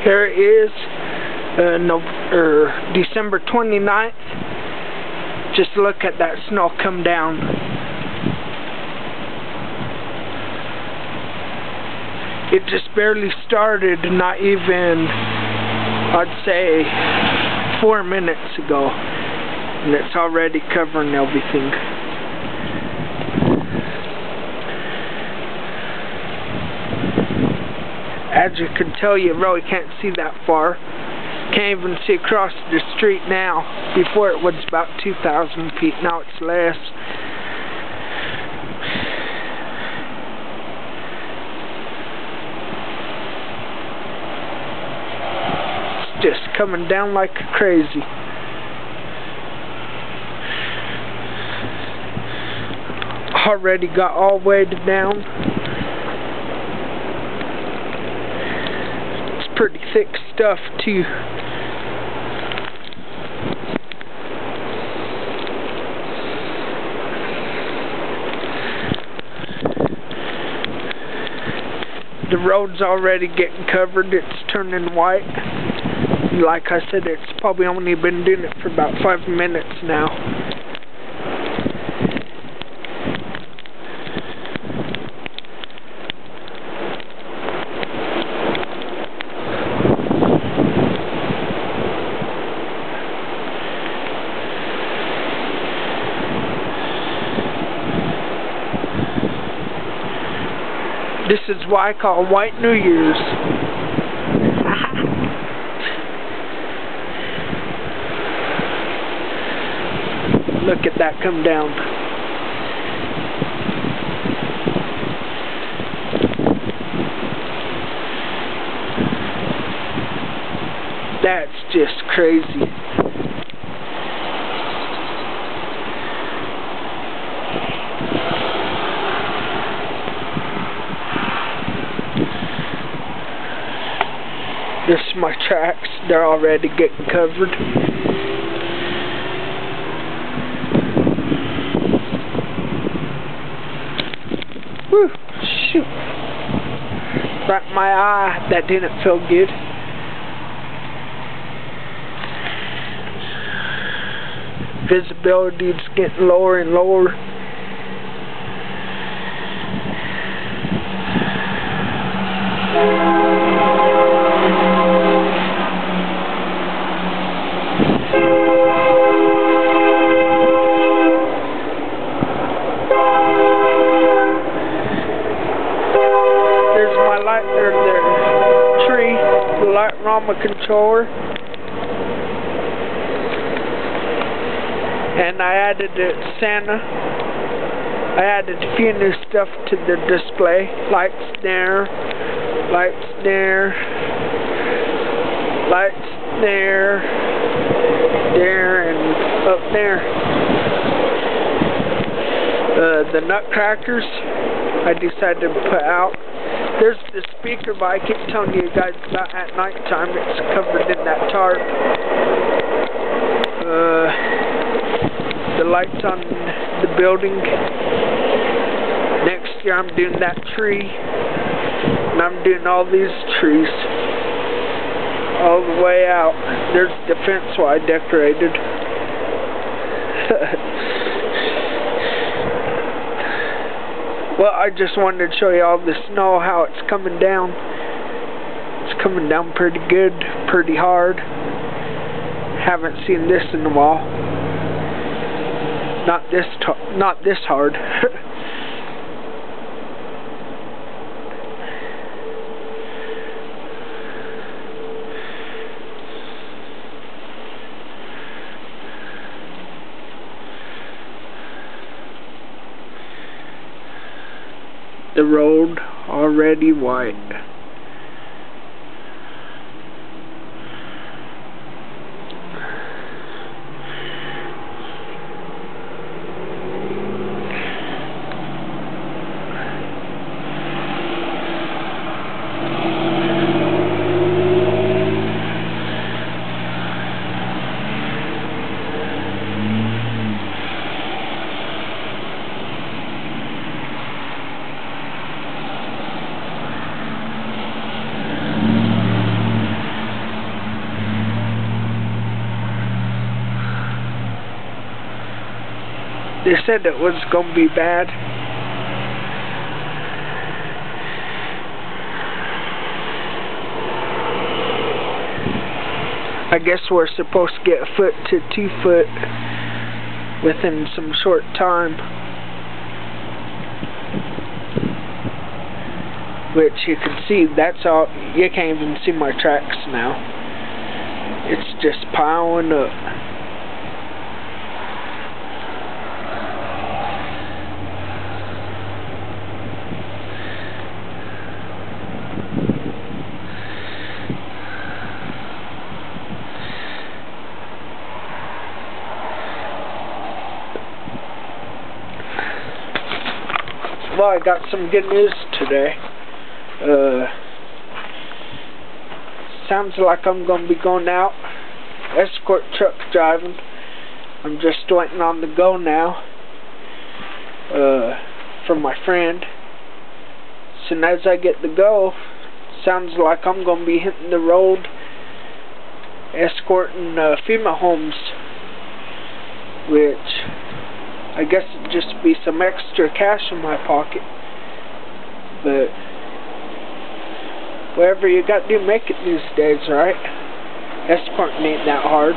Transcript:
Here it is, December 29th. Just look at that snow come down. It just barely started, not even, I'd say, 4 minutes ago. And it's already covering everything. As you can tell, you really can't see that far. Can't even see across the street now. Before it was about 2,000 feet, now it's less. It's just coming down like crazy. Already got all weighted down. Pretty thick stuff too. The road's already getting covered. It's turning white. Like I said, it's probably only been doing it for about 5 minutes now. This is why I call White New Year's. Look at that come down. That's just crazy. This is my tracks. They're already getting covered. Whew, shoot. Right in my eye. That didn't feel good. Visibility is getting lower and lower. Light Rama controller, and I added Santa. I added a few new stuff to the display. Lights there, lights there, lights there, there, and up there. The nutcrackers I decided to put out. There's the speaker, but I keep telling you guys about at night time. It's covered in that tarp. The lights on the building. Next year I'm doing that tree. And I'm doing all these trees. All the way out. There's the fence where I decorated. Well, I just wanted to show you all the snow, how it's coming down. It's coming down pretty good, pretty hard. Haven't seen this in a while. Not this hard. The road already white. They said it was gonna be bad. I guess we're supposed to get 1 foot to 2 foot within some short time. Which you can see, that's all, you can't even see my tracks now. It's just piling up. Well, I got some good news today. Sounds like I'm gonna be going out escort truck driving. I'm just waiting on the go now from my friend. As soon as I get the go, sounds like I'm gonna be hitting the road escorting FEMA homes, which I guess it'd just be some extra cash in my pocket, but whatever you got to do, make it these days, right? Escorting ain't that hard.